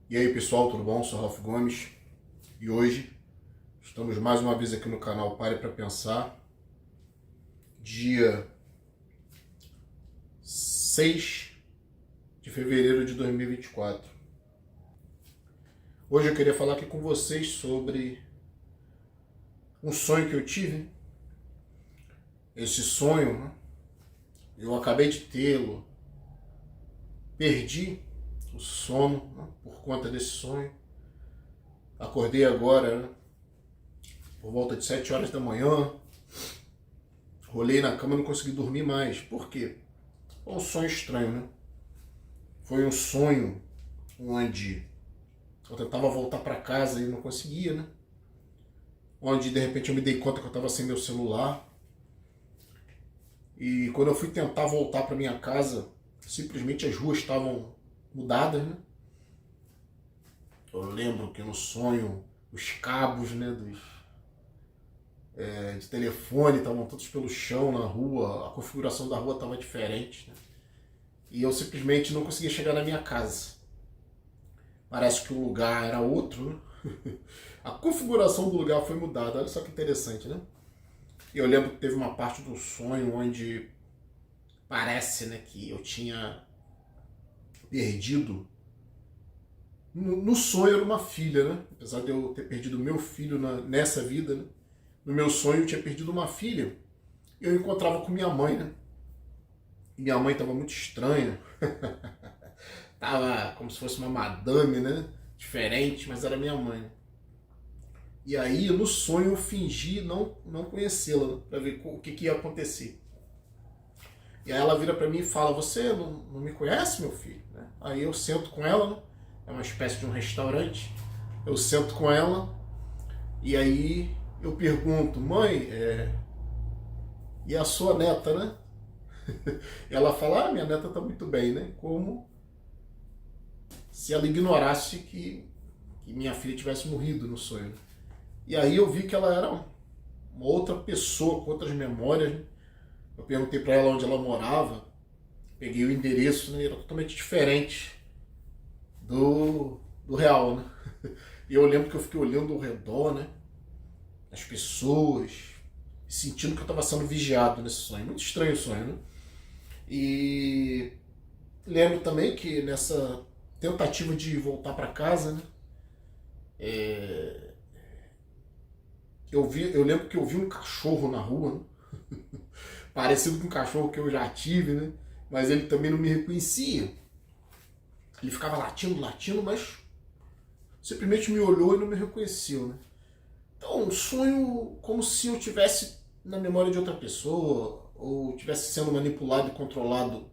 E aí pessoal, tudo bom? Sou Ralph Gomes e hoje estamos mais uma vez aqui no canal Pare para Pensar, dia 6 de fevereiro de 2024. Hoje eu queria falar aqui com vocês sobre um sonho que eu tive. Esse sonho, né, eu acabei de tê-lo, perdi o sono, né, por conta desse sonho. Acordei agora, né, por volta de 7 horas da manhã, rolei na cama e não consegui dormir mais. Por quê? Foi um sonho estranho, né? Foi um sonho onde eu tentava voltar para casa e não conseguia, né? Onde de repente eu me dei conta que eu estava sem meu celular. E quando eu fui tentar voltar para minha casa, simplesmente as ruas estavam mudadas, né? Eu lembro que no sonho os cabos, né, de telefone estavam todos pelo chão na rua, a configuração da rua estava diferente, né? E eu simplesmente não conseguia chegar na minha casa. Parece que o lugar era outro, né? A configuração do lugar foi mudada, olha só que interessante, né? E eu lembro que teve uma parte do sonho onde parece, né, que eu tinha perdido. No sonho era uma filha, né? Apesar de eu ter perdido meu filho nessa vida, né? No meu sonho eu tinha perdido uma filha. E eu encontrava com minha mãe, né? E minha mãe estava muito estranha. Tava como se fosse uma madame, né? Diferente, mas era minha mãe. E aí, no sonho, eu fingi não conhecê-la, né, para ver o que ia acontecer. E aí ela vira para mim e fala: "Você não me conhece, meu filho?" Né? Aí eu sento com ela, né? É uma espécie de um restaurante. Eu sento com ela e aí eu pergunto: "Mãe, e a sua neta, né?" Ela fala: "Ah, minha neta tá muito bem, né?" Como se ela ignorasse que minha filha tivesse morrido no sonho. E aí eu vi que ela era uma outra pessoa, com outras memórias, né? Eu perguntei para ela onde ela morava, peguei o endereço, né? Era totalmente diferente do real, né? E eu lembro que eu fiquei olhando ao redor, né? As pessoas, sentindo que eu estava sendo vigiado nesse sonho. Muito estranho o sonho, né? E lembro também que nessa tentativa de voltar para casa, né? Eu lembro que eu vi um cachorro na rua, né? Parecido com um cachorro que eu já tive, né? Mas ele também não me reconhecia. Ele ficava latindo, mas simplesmente me olhou e não me reconheceu, né? Então, um sonho como se eu tivesse na memória de outra pessoa, ou tivesse sendo manipulado e controlado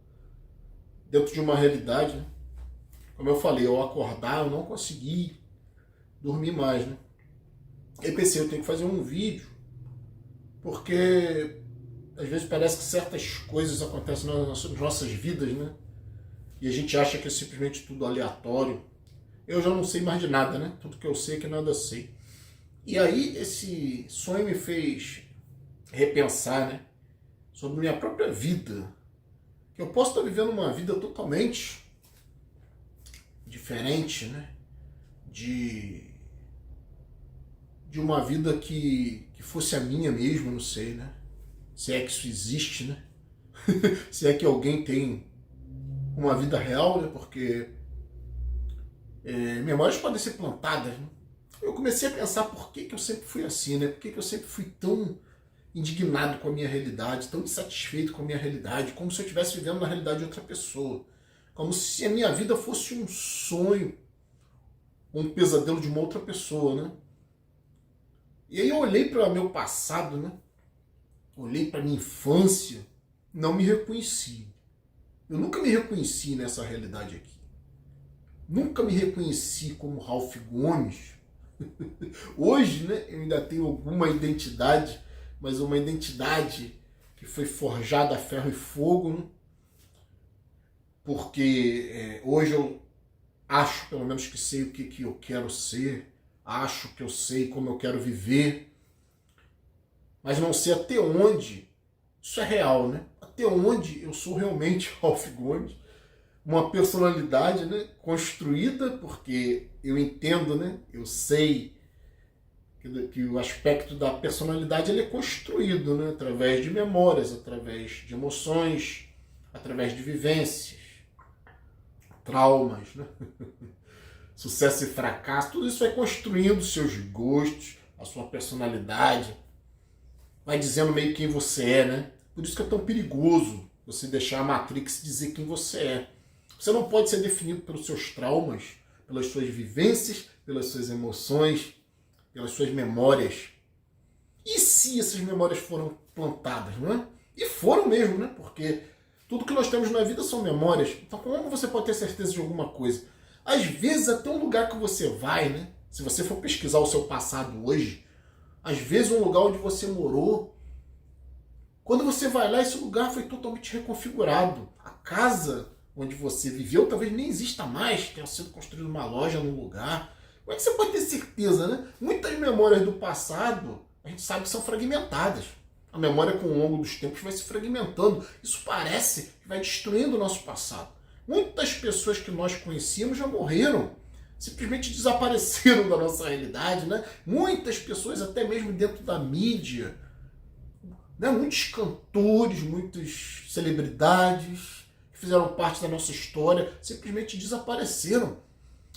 dentro de uma realidade, né? Como eu falei, ao acordar eu não consegui dormir mais, né? Eu pensei, eu tenho que fazer um vídeo, porque às vezes parece que certas coisas acontecem nas nossas vidas, né? E a gente acha que é simplesmente tudo aleatório. Eu já não sei mais de nada, né? Tudo que eu sei é que nada sei. E aí esse sonho me fez repensar, né, sobre minha própria vida. Que eu posso estar vivendo uma vida totalmente diferente, né? De uma vida que fosse a minha mesmo, não sei, né? Se é que isso existe, né? Se é que alguém tem uma vida real, né? Porque memórias podem ser plantadas, né? Eu comecei a pensar por que eu sempre fui assim, né? Por que eu sempre fui tão indignado com a minha realidade, tão insatisfeito com a minha realidade, como se eu estivesse vivendo na realidade de outra pessoa. Como se a minha vida fosse um sonho, um pesadelo de uma outra pessoa, né? E aí eu olhei para o meu passado, né? Olhei para minha infância, não me reconheci. Eu nunca me reconheci nessa realidade aqui. Nunca me reconheci como Ralph Gomes. Hoje, né, eu ainda tenho alguma identidade, mas uma identidade que foi forjada a ferro e fogo, né? Porque hoje eu acho, pelo menos, que sei o que eu quero ser, acho que eu sei como eu quero viver, mas não sei até onde isso é real, né? Até onde eu sou realmente Ralph Gomes, uma personalidade, né, construída, porque eu entendo, né, eu sei que o aspecto da personalidade ele é construído, né, através de memórias, através de emoções, através de vivências, traumas, né? Sucesso e fracasso, tudo isso vai construindo seus gostos, a sua personalidade, vai dizendo meio quem você é, né? Por isso que é tão perigoso você deixar a Matrix dizer quem você é. Você não pode ser definido pelos seus traumas, pelas suas vivências, pelas suas emoções, pelas suas memórias. E se essas memórias foram plantadas, não é? E foram mesmo, né? Porque tudo que nós temos na vida são memórias. Então como você pode ter certeza de alguma coisa? Às vezes até um lugar que você vai, né? Se você for pesquisar o seu passado hoje, às vezes um lugar onde você morou, quando você vai lá, esse lugar foi totalmente reconfigurado. A casa onde você viveu talvez nem exista mais, tenha sido construída uma loja num lugar. Como é que você pode ter certeza, né? Muitas memórias do passado, a gente sabe que são fragmentadas. A memória, com o longo dos tempos, vai se fragmentando. Isso parece que vai destruindo o nosso passado. Muitas pessoas que nós conhecíamos já morreram. Simplesmente desapareceram da nossa realidade, né? Muitas pessoas, até mesmo dentro da mídia, né? Muitos cantores, muitas celebridades que fizeram parte da nossa história, simplesmente desapareceram.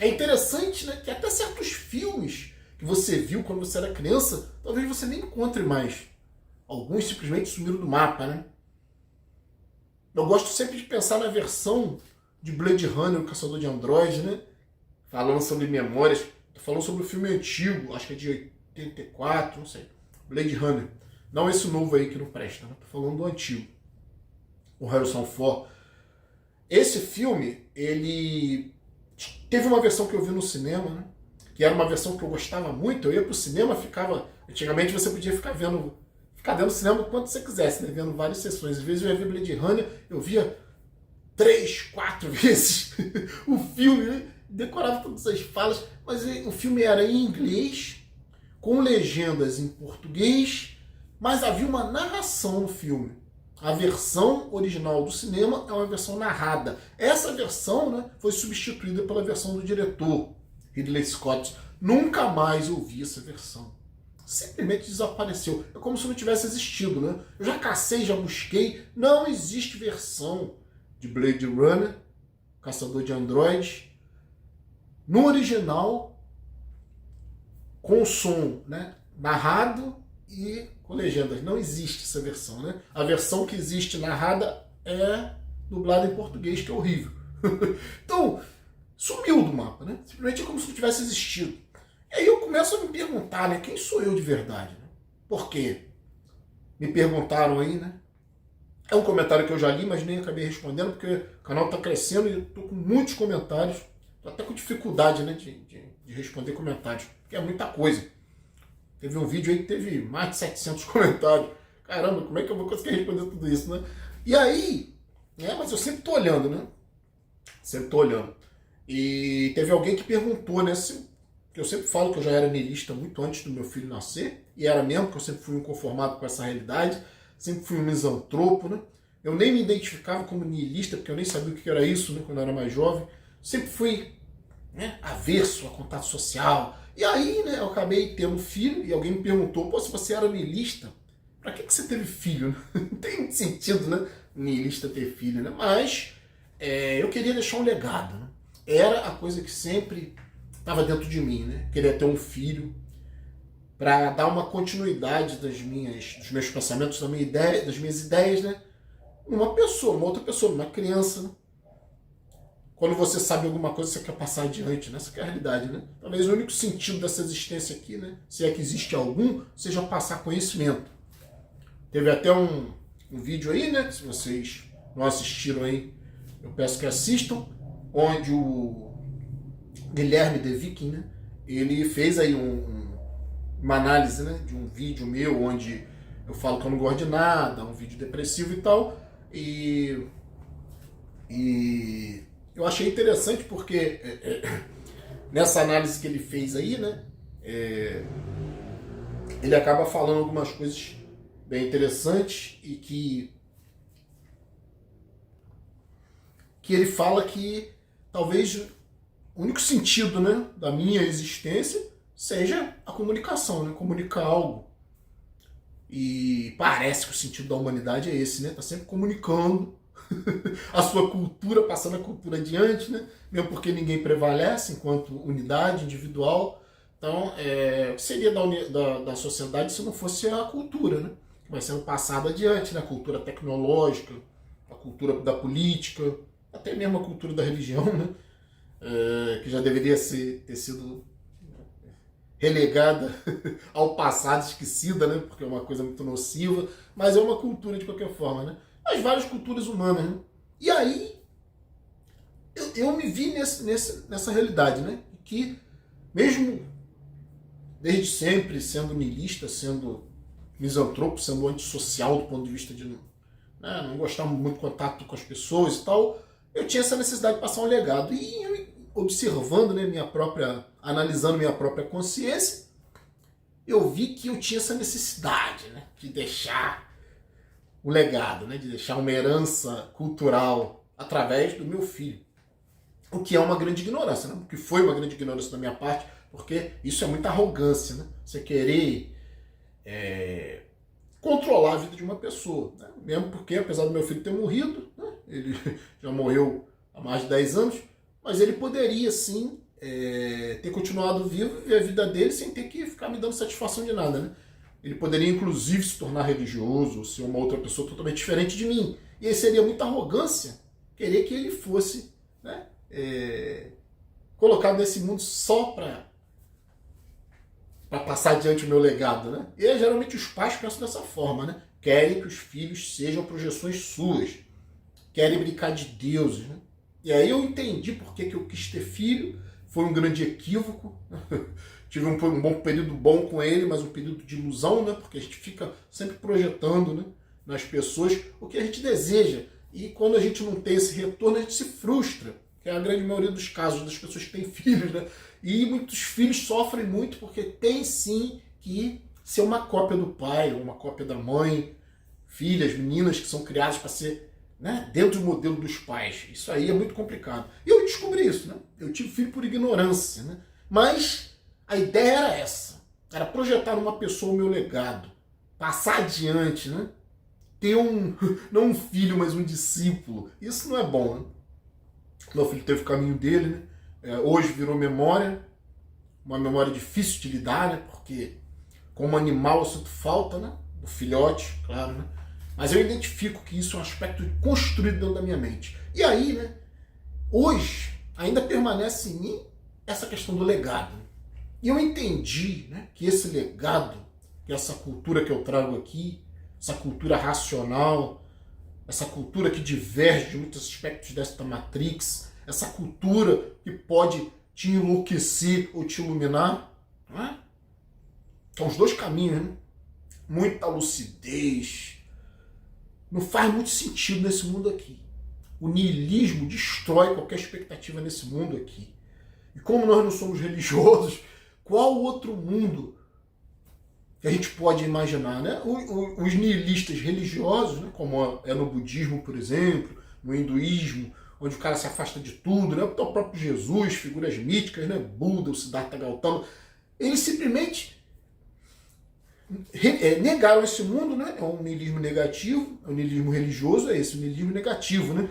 É interessante, né, que até certos filmes que você viu quando você era criança, talvez você nem encontre mais. Alguns simplesmente sumiram do mapa, né? Eu gosto sempre de pensar na versão de Blade Runner, o Caçador de Androides, né? Falando sobre memórias. Tô falando sobre o filme antigo, acho que é de 84, não sei. Blade Runner. Não esse novo aí que não presta, né? Tô falando do antigo. O Harrison Ford. Esse filme, ele teve uma versão que eu vi no cinema, né? Que era uma versão que eu gostava muito. Eu ia pro cinema, ficava... Antigamente você podia ficar dentro do cinema quanto você quisesse, né? Vendo várias sessões. Às vezes eu ia ver Blade Runner, eu via 3, 4 vezes o filme, né? Decorava todas as falas, mas o filme era em inglês, com legendas em português, mas havia uma narração no filme. A versão original do cinema é uma versão narrada. Essa versão, né, foi substituída pela versão do diretor, Ridley Scott. Nunca mais ouvi essa versão. Simplesmente desapareceu. É como se não tivesse existido, né? Eu já cacei, já busquei. Não existe versão de Blade Runner, Caçador de Androides, no original, com som, né, narrado e com legendas. Não existe essa versão, né? A versão que existe narrada é dublada em português, que é horrível. Então, sumiu do mapa, né? Simplesmente é como se não tivesse existido. E aí eu começo a me perguntar, né? Quem sou eu de verdade? Né? Por quê? Me perguntaram aí, né? É um comentário que eu já li, mas nem acabei respondendo, porque o canal está crescendo e eu estou com muitos comentários. Estou até com dificuldade, né, de responder comentários, porque é muita coisa. Teve um vídeo aí que teve mais de 700 comentários. Caramba, como é que eu vou conseguir responder tudo isso, né? E aí, né, mas eu sempre estou olhando, né? Sempre estou olhando. E teve alguém que perguntou, né, que eu sempre falo que eu já era niilista muito antes do meu filho nascer, e era mesmo, que eu sempre fui inconformado com essa realidade, sempre fui um misantropo, né? Eu nem me identificava como niilista, porque eu nem sabia o que era isso, né, quando eu era mais jovem. Sempre fui, né, averso a contato social. E aí, né, eu acabei tendo filho, e alguém me perguntou, pô, se você era niilista, pra que você teve filho? Não tem muito sentido, né, niilista ter filho, né? Mas eu queria deixar um legado, né? Era a coisa que sempre estava dentro de mim, né? Queria ter um filho para dar uma continuidade dos meus pensamentos, das minhas ideias, né? Uma pessoa, uma outra pessoa, uma criança, né? Quando você sabe alguma coisa, você quer passar adiante, né? Essa que é a realidade, né? Talvez o único sentido dessa existência aqui, né? Se é que existe algum, seja passar conhecimento. Teve até um vídeo aí, né? Se vocês não assistiram aí, eu peço que assistam, onde o Guilherme De Viking, né? Ele fez aí uma análise, né, de um vídeo meu, onde eu falo que eu não gosto de nada, um vídeo depressivo e tal, e eu achei interessante porque nessa análise que ele fez aí, né, ele acaba falando algumas coisas bem interessantes e que que ele fala que talvez o único sentido, né, da minha existência seja a comunicação, né, comunicar algo. E parece que o sentido da humanidade é esse, né? Tá sempre comunicando a sua cultura, passando a cultura adiante, né? Mesmo porque ninguém prevalece enquanto unidade individual. Então, o que seria da sociedade se não fosse a cultura, né? Que vai sendo passada adiante, né? A cultura tecnológica, a cultura da política, até mesmo a cultura da religião, né? Que já deveria ter sido relegada ao passado, esquecida, né? Porque é uma coisa muito nociva, mas é uma cultura de qualquer forma, né? As várias culturas humanas, né? E aí eu me vi nessa realidade, né? Que mesmo desde sempre sendo niilista, sendo misantropo, sendo antissocial do ponto de vista de não gostar muito de contato com as pessoas e tal, eu tinha essa necessidade de passar um legado. E eu, observando, né, analisando minha própria consciência, eu vi que eu tinha essa necessidade, né, de deixar o legado, né, de deixar uma herança cultural através do meu filho. O que é uma grande ignorância, né? O que foi uma grande ignorância da minha parte, porque isso é muita arrogância, né? Você querer controlar a vida de uma pessoa, né? Mesmo porque, apesar do meu filho ter morrido, né, ele já morreu há mais de 10 anos, mas ele poderia, sim, ter continuado vivo e a vida dele sem ter que ficar me dando satisfação de nada, né? Ele poderia, inclusive, se tornar religioso, ser uma outra pessoa totalmente diferente de mim. E aí seria muita arrogância querer que ele fosse, né, colocado nesse mundo só para passar adiante o meu legado, né? E geralmente os pais pensam dessa forma, né? Querem que os filhos sejam projeções suas, querem brincar de deuses, né? E aí eu entendi por que eu quis ter filho, foi um grande equívoco, tive um bom período bom com ele, mas um período de ilusão, né? Porque a gente fica sempre projetando, né, nas pessoas o que a gente deseja, e quando a gente não tem esse retorno, a gente se frustra, que é a grande maioria dos casos das pessoas que têm filhos, né? E muitos filhos sofrem muito porque tem sim que ser uma cópia do pai, ou uma cópia da mãe, filhas, meninas que são criadas para ser, né, dentro do modelo dos pais. Isso aí é muito complicado. E eu descobri isso, né? Eu tive filho por ignorância, né? Mas a ideia era essa. Era projetar numa pessoa o meu legado. Passar adiante, né? Ter não um filho, mas um discípulo. Isso não é bom, né? Meu filho teve o caminho dele, né? Hoje virou memória. Uma memória difícil de lidar, né? Porque como animal eu sinto falta, né? Do filhote, claro, né? Mas eu identifico que isso é um aspecto construído dentro da minha mente. E aí, né, hoje, ainda permanece em mim essa questão do legado. E eu entendi, né, que esse legado, que essa cultura que eu trago aqui, essa cultura racional, essa cultura que diverge de muitos aspectos desta Matrix, essa cultura que pode te enlouquecer ou te iluminar, não é? São os dois caminhos, né? Muita lucidez. Não faz muito sentido nesse mundo aqui. O niilismo destrói qualquer expectativa nesse mundo aqui. E como nós não somos religiosos, qual outro mundo que a gente pode imaginar, né? Os niilistas religiosos, né, como é no budismo, por exemplo, no hinduísmo, onde o cara se afasta de tudo, né? O próprio Jesus, figuras míticas, né? Buda, o Siddhartha Gautama, eles simplesmente negaram esse mundo, né? É um niilismo negativo, é um niilismo religioso, é esse, o niilismo negativo, né?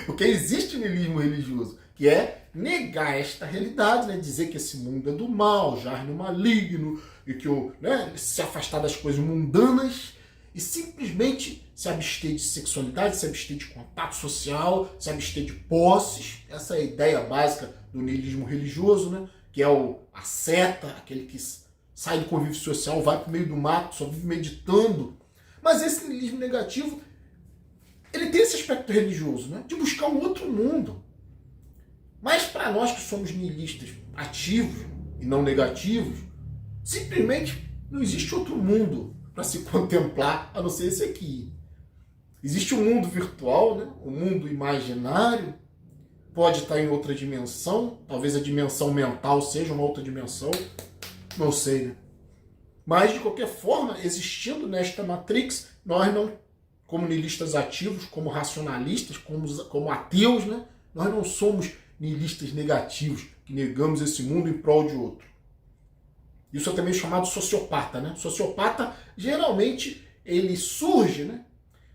Porque existe o niilismo religioso, que é negar esta realidade, né? Dizer que esse mundo é do mal, jaz no maligno, e que né, se afastar das coisas mundanas e simplesmente se abster de sexualidade, se abster de contato social, se abster de posses. Essa é a ideia básica do niilismo religioso, né? Que é a seta, aquele que sai do convívio social, vai para o meio do mato, só vive meditando. Mas esse niilismo negativo, ele tem esse aspecto religioso, né? De buscar um outro mundo. Mas para nós que somos niilistas ativos e não negativos, simplesmente não existe outro mundo para se contemplar a não ser esse aqui. Existe um mundo virtual, né? Um mundo imaginário, pode estar em outra dimensão, talvez a dimensão mental seja uma outra dimensão, não sei, né? Mas, de qualquer forma, existindo nesta Matrix, nós não como nihilistas ativos, como racionalistas, como ateus, né? Nós não somos nihilistas negativos, que negamos esse mundo em prol de outro. Isso é também chamado sociopata, né? Sociopata, geralmente, ele surge, né,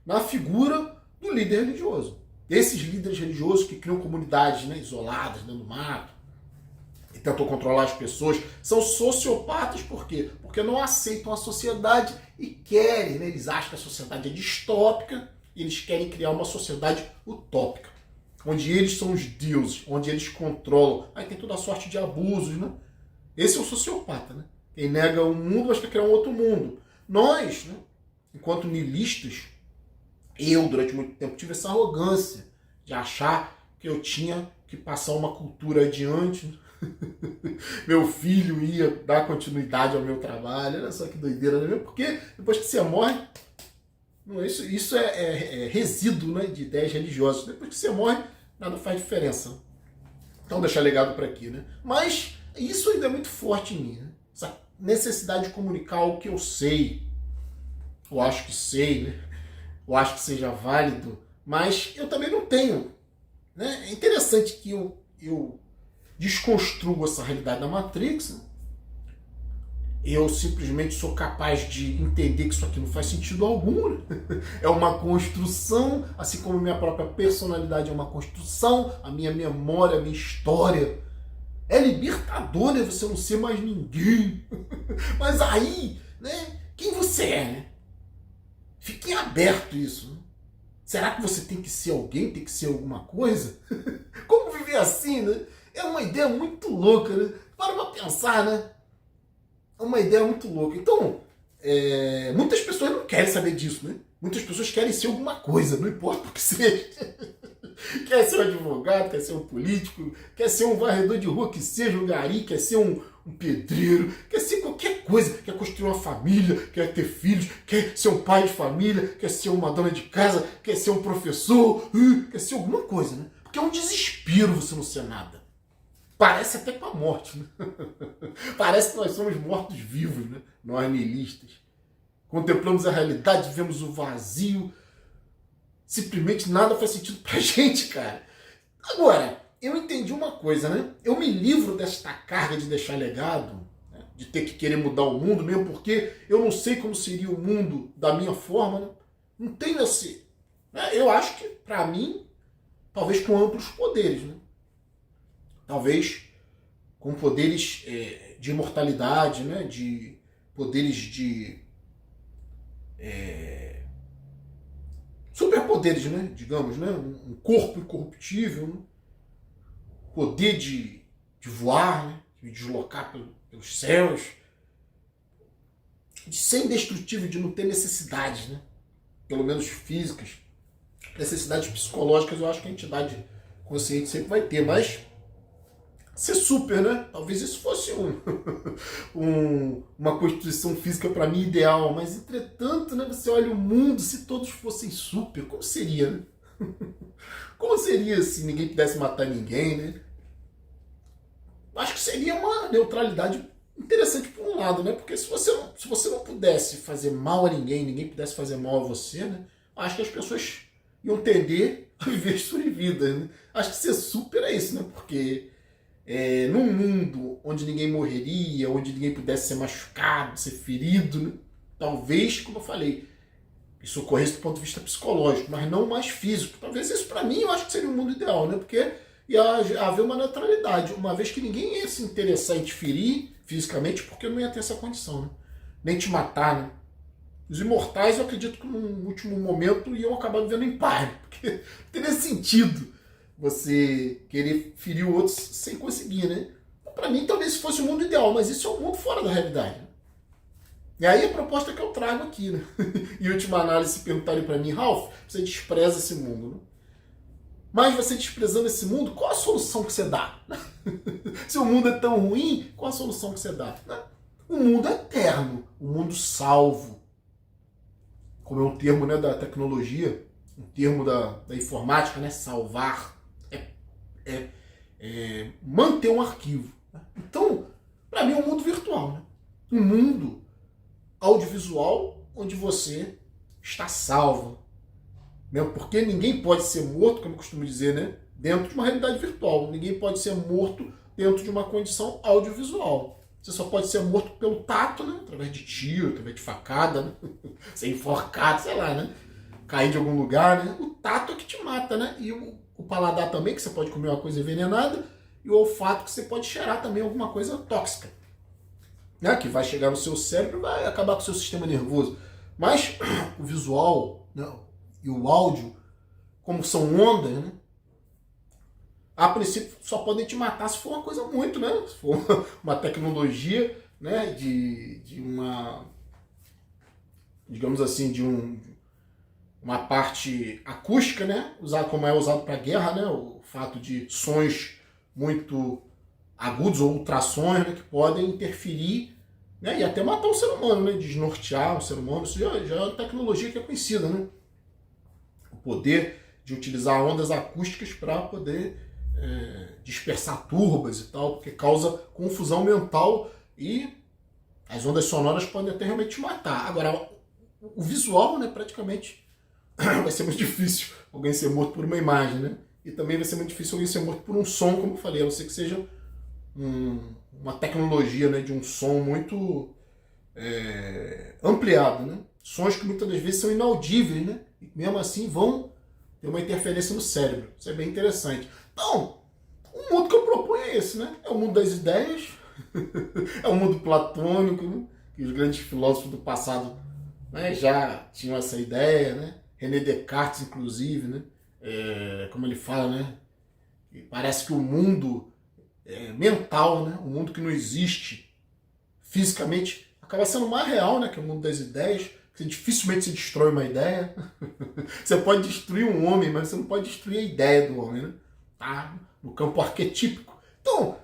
na figura do líder religioso. Esses líderes religiosos que criam comunidades, né, isoladas, dentro do mato, e tentam controlar as pessoas, são sociopatas por quê? Porque não aceitam a sociedade e querem, né, eles acham que a sociedade é distópica e eles querem criar uma sociedade utópica, onde eles são os deuses, onde eles controlam. Aí tem toda a sorte de abusos, né? Esse é o sociopata, né? Quem nega um mundo, mas quer criar um outro mundo. Nós, né, enquanto nihilistas, eu, durante muito tempo, tive essa arrogância de achar que eu tinha que passar uma cultura adiante. Meu filho ia dar continuidade ao meu trabalho. Olha só que doideira, né? Porque depois que você morre, isso é resíduo, né, de ideias religiosas. Depois que você morre, nada faz diferença. Então, deixar legado para aqui, né? Mas isso ainda é muito forte em mim, né? Essa necessidade de comunicar o que eu sei. Eu acho que sei, né? Eu acho que seja válido, mas eu também não tenho, né? É interessante que eu desconstruo essa realidade da Matrix, né? Eu simplesmente sou capaz de entender que isso aqui não faz sentido algum, né? É uma construção, assim como a minha própria personalidade é uma construção, a minha memória, a minha história. É libertador, né? Você não ser mais ninguém. Mas aí, né? Quem você é, né? Fique em aberto isso. Né? Será que você tem que ser alguém? Tem que ser alguma coisa? Como viver assim, né? É uma ideia muito louca, né? Para pra pensar, né? É uma ideia muito louca. Então, muitas pessoas não querem saber disso, né? Muitas pessoas querem ser alguma coisa, não importa o que seja. Quer ser um advogado, quer ser um político, quer ser um varredor de rua, que seja um gari, quer ser um pedreiro, quer ser qualquer coisa, quer construir uma família, quer ter filhos, quer ser um pai de família, quer ser uma dona de casa, quer ser um professor, quer ser alguma coisa, né? Porque é um desespero você não ser nada. Parece até com a morte, né? Parece que nós somos mortos-vivos, né? Nós nihilistas. Contemplamos a realidade, vemos o vazio. Simplesmente nada faz sentido pra gente, cara. Agora, eu entendi uma coisa, né? Eu me livro desta carga de deixar legado, né? De ter que querer mudar o mundo, mesmo porque eu não sei como seria o mundo da minha forma, né? Não tenho esse... Né? Eu acho que, pra mim, talvez com amplos poderes, né? Talvez com poderes de imortalidade, né? De poderes de... superpoderes, né? Digamos, né? Um corpo incorruptível, né? Poder de voar, né? De deslocar pelos céus, de ser indestrutível, de não ter necessidades, né? Pelo menos físicas. Necessidades psicológicas eu acho que a entidade consciente sempre vai ter, mas ser super, né? Talvez isso fosse uma constituição física para mim ideal, mas entretanto, né, você olha o mundo, se todos fossem super, como seria, né? Como seria se ninguém pudesse matar ninguém, né? Acho que seria uma neutralidade interessante por um lado, né? Porque se você não pudesse fazer mal a ninguém, ninguém pudesse fazer mal a você, né? Acho que as pessoas iam tender a viver suas vidas, né? Acho que ser super é isso, né? Porque num mundo onde ninguém morreria, onde ninguém pudesse ser machucado, ser ferido, né? Talvez, como eu falei, isso ocorresse do ponto de vista psicológico, mas não mais físico. Talvez isso, para mim, eu acho que seria um mundo ideal, né? Porque ia haver uma neutralidade, uma vez que ninguém ia se interessar em te ferir fisicamente, porque não ia ter essa condição, né? Nem te matar, né? Os imortais, eu acredito que num último momento iam acabar vivendo em paz, porque não teria sentido você querer ferir o outro sem conseguir, né? Para mim, talvez isso fosse o mundo ideal, mas isso é um mundo fora da realidade. E aí a proposta que eu trago aqui, né? Em última análise, se perguntarem para mim, Ralph, você despreza esse mundo, né? Mas você desprezando esse mundo, qual a solução que você dá? Se o mundo é tão ruim, qual a solução que você dá? O mundo é eterno, o mundo salvo. Como é um termo, né, da tecnologia, um termo da informática, né? Salvar. Manter um arquivo. Né? Então, para mim é um mundo virtual. Né? Um mundo audiovisual onde você está salvo. Mesmo porque ninguém pode ser morto, como eu costumo dizer, né? Dentro de uma realidade virtual. Ninguém pode ser morto dentro de uma condição audiovisual. Você só pode ser morto pelo tato, né? Através de tiro, através de facada, né? Ser enforcado, sei lá, né? Cair de algum lugar, né? O tato é que te mata, né? E o paladar também, que você pode comer uma coisa envenenada, e o olfato, que você pode cheirar também alguma coisa tóxica, né? Que vai chegar no seu cérebro e vai acabar com o seu sistema nervoso. Mas o visual, né? E o áudio, como são ondas, né? A princípio só podem te matar se for uma coisa muito, né? Se for uma tecnologia, né? De uma, digamos assim, uma parte acústica, né? Usado como é usado para guerra, né? O fato de sons muito agudos ou ultrassons, né? Que podem interferir, né? E até matar um ser humano, né? Desnortear um ser humano. Isso já é uma tecnologia que é conhecida, né? O poder de utilizar ondas acústicas para poder dispersar turbas e tal, porque causa confusão mental e as ondas sonoras podem até realmente te matar. Agora, o visual, né, praticamente vai ser muito difícil alguém ser morto por uma imagem, né? E também vai ser muito difícil alguém ser morto por um som, como eu falei, a não ser que seja uma tecnologia, né, de um som muito ampliado, né? Sons que muitas das vezes são inaudíveis, né? E mesmo assim vão ter uma interferência no cérebro. Isso é bem interessante. Então, o mundo que eu proponho é esse, né? É o mundo das ideias, é o mundo platônico, né? Que os grandes filósofos do passado, né, já tinham essa ideia, né? René Descartes, inclusive, né? Como ele fala, né? E parece que o mundo mental, né? O mundo que não existe fisicamente, acaba sendo mais real, né? Que é o mundo das ideias. Você dificilmente se destrói uma ideia. Você pode destruir um homem, mas você não pode destruir a ideia do homem, né? Tá? No campo arquetípico. Então,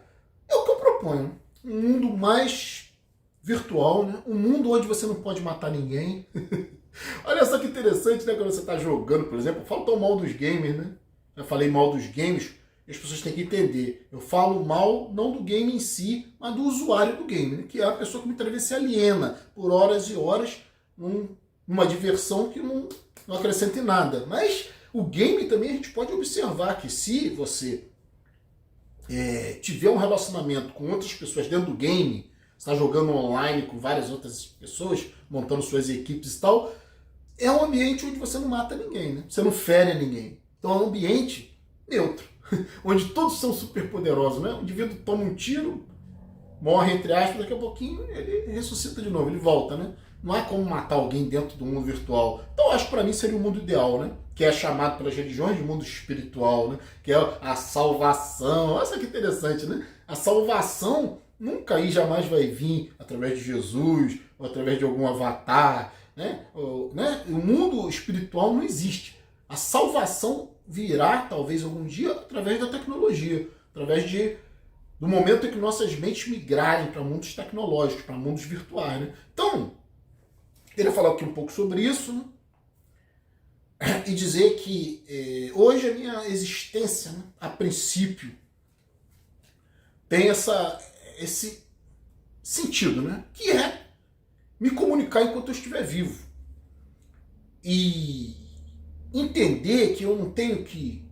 é o que eu proponho. Um mundo mais virtual, né? Um mundo onde você não pode matar ninguém. Olha só que interessante, né? Quando você está jogando, por exemplo, eu falo tão mal dos gamers, né? Já falei mal dos games, e as pessoas têm que entender. Eu falo mal não do game em si, mas do usuário do game, né? Que é a pessoa que muitas vezes se aliena por horas e horas numa diversão que não acrescenta em nada. Mas o game também a gente pode observar que se você tiver um relacionamento com outras pessoas dentro do game, está jogando online com várias outras pessoas, montando suas equipes e tal, é um ambiente onde você não mata ninguém, né? Você não fere ninguém. Então é um ambiente neutro, onde todos são super poderosos, né? O indivíduo toma um tiro, morre entre aspas, daqui a pouquinho ele ressuscita de novo, ele volta, né? Não há como matar alguém dentro do mundo virtual. Então acho que para mim seria o mundo ideal, né? Que é chamado pelas religiões de mundo espiritual, né? Que é a salvação. Olha só que interessante, né? A salvação nunca e jamais vai vir através de Jesus ou através de algum avatar, né? O mundo espiritual não existe. A salvação virá, talvez algum dia, através da tecnologia, através do momento em que nossas mentes migrarem para mundos tecnológicos, para mundos virtuais, né? Então, queria falar aqui um pouco sobre isso, né? E dizer que hoje a minha existência, né, a princípio, tem esse sentido, né? Que é me comunicar enquanto eu estiver vivo. E entender que eu não tenho que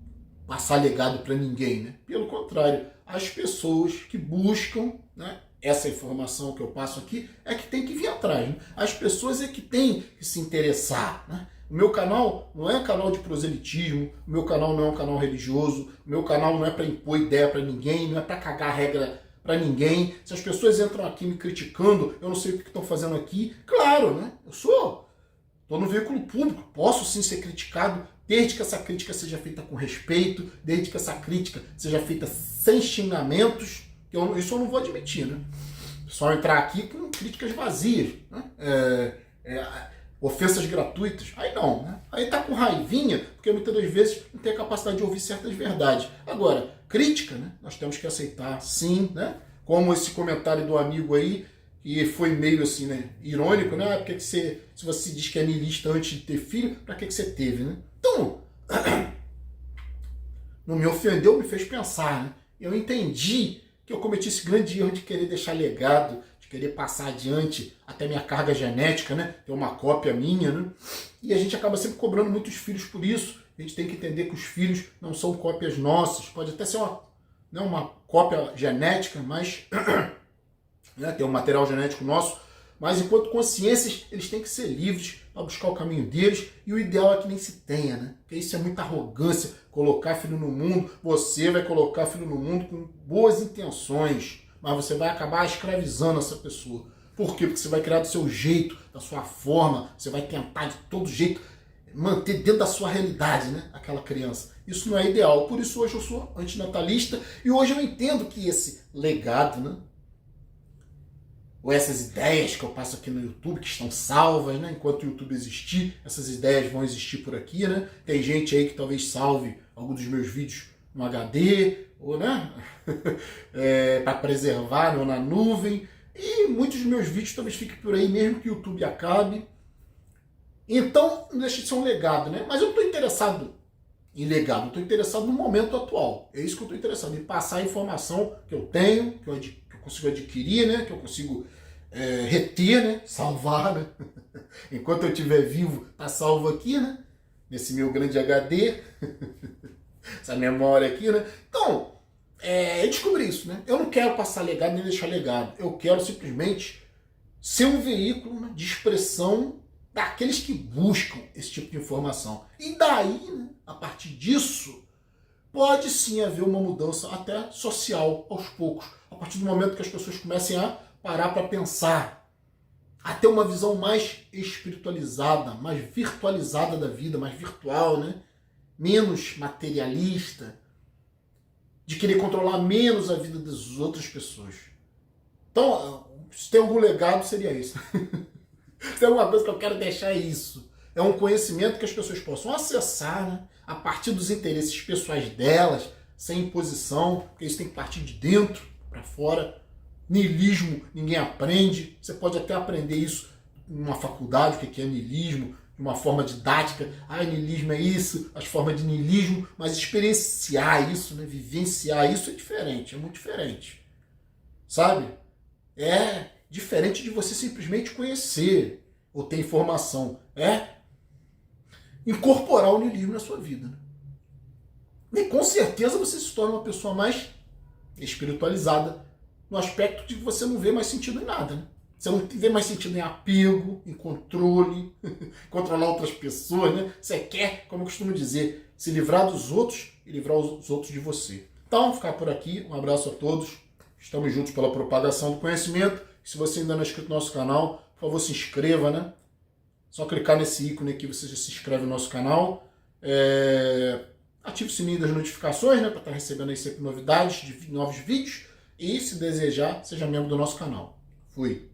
passar legado para ninguém, né? Pelo contrário, as pessoas que buscam, né, essa informação que eu passo aqui é que tem que vir atrás, né? As pessoas é que têm que se interessar, né? O meu canal não é um canal de proselitismo, o meu canal não é um canal religioso, o meu canal não é para impor ideia para ninguém, não é para cagar regra para ninguém. Se as pessoas entram aqui me criticando, eu não sei o que estão fazendo aqui. Claro, né? Eu estou no veículo público, posso sim ser criticado, desde que essa crítica seja feita com respeito, desde que essa crítica seja feita sem xingamentos, isso eu não vou admitir, né? Só entrar aqui com críticas vazias, né? Ofensas gratuitas, aí não, né? Aí tá com raivinha, porque muitas das vezes não tem a capacidade de ouvir certas verdades. Agora, crítica, né? Nós temos que aceitar, sim, né? Como esse comentário do amigo aí, que foi meio assim, né? Irônico, né? Porque que se você diz que é niilista antes de ter filho, pra que você teve, né? Então, não me ofendeu, me fez pensar, né? Eu entendi que eu cometi esse grande erro de querer deixar legado, de querer passar adiante até minha carga genética, né? Ter uma cópia minha, né? E a gente acaba sempre cobrando muitos filhos por isso. A gente tem que entender que os filhos não são cópias nossas. Pode até ser uma cópia genética, mas né, tem um material genético nosso. Mas enquanto consciências, eles têm que ser livres para buscar o caminho deles. E o ideal é que nem se tenha, né? Porque isso é muita arrogância, colocar filho no mundo. Você vai colocar filho no mundo com boas intenções, mas você vai acabar escravizando essa pessoa. Por quê? Porque você vai criar do seu jeito, da sua forma, você vai tentar de todo jeito manter dentro da sua realidade, né? Aquela criança. Isso não é ideal. Por isso hoje eu sou antinatalista e hoje eu entendo que esse legado, né? Ou essas ideias que eu passo aqui no YouTube, que estão salvas, né? Enquanto o YouTube existir, essas ideias vão existir por aqui, né? Tem gente aí que talvez salve algum dos meus vídeos no HD, ou, né? Para preservar, ou na nuvem. E muitos dos meus vídeos talvez fiquem por aí, mesmo que o YouTube acabe. Então, não deixa de ser um legado, né? Mas eu não estou interessado em legado, eu estou interessado no momento atual. É isso que eu estou interessado, em passar a informação que eu tenho, que eu consigo adquirir, né? Que eu consigo reter, né? Salvar, né? Enquanto eu estiver vivo, tá salvo aqui, né? Nesse meu grande HD, essa memória aqui, né? Então, eu descobri isso, né? Eu não quero passar legado nem deixar legado. Eu quero simplesmente ser um veículo, né, de expressão daqueles que buscam esse tipo de informação. E daí, né, a partir disso, pode sim haver uma mudança até social, aos poucos. A partir do momento que as pessoas comecem a parar para pensar, a ter uma visão mais espiritualizada, mais virtualizada da vida, mais virtual, né? Menos materialista, de querer controlar menos a vida das outras pessoas. Então, se tem algum legado, seria isso. Se tem alguma coisa que eu quero deixar, é isso. É um conhecimento que as pessoas possam acessar, né? A partir dos interesses pessoais delas, sem imposição, porque isso tem que partir de dentro para fora. Niilismo ninguém aprende. Você pode até aprender isso numa faculdade, o que é niilismo, de uma forma didática. Niilismo é isso, as formas de niilismo, mas experienciar isso, né? Vivenciar isso é diferente, é muito diferente. Sabe? É diferente de você simplesmente conhecer ou ter informação. É incorporar o niilismo na sua vida. Né? E com certeza você se torna uma pessoa mais espiritualizada, no aspecto de que você não vê mais sentido em nada. Né? Você não vê mais sentido em apego, em controle, controlar outras pessoas. Né? Você quer, como eu costumo dizer, se livrar dos outros e livrar os outros de você. Então, ficar por aqui. Um abraço a todos. Estamos juntos pela propagação do conhecimento. Se você ainda não é inscrito no nosso canal, por favor, se inscreva, né? Só clicar nesse ícone aqui, você já se inscreve no nosso canal. Ative o sininho das notificações, né? Para estar recebendo aí sempre novidades de novos vídeos. E, se desejar, seja membro do nosso canal. Fui!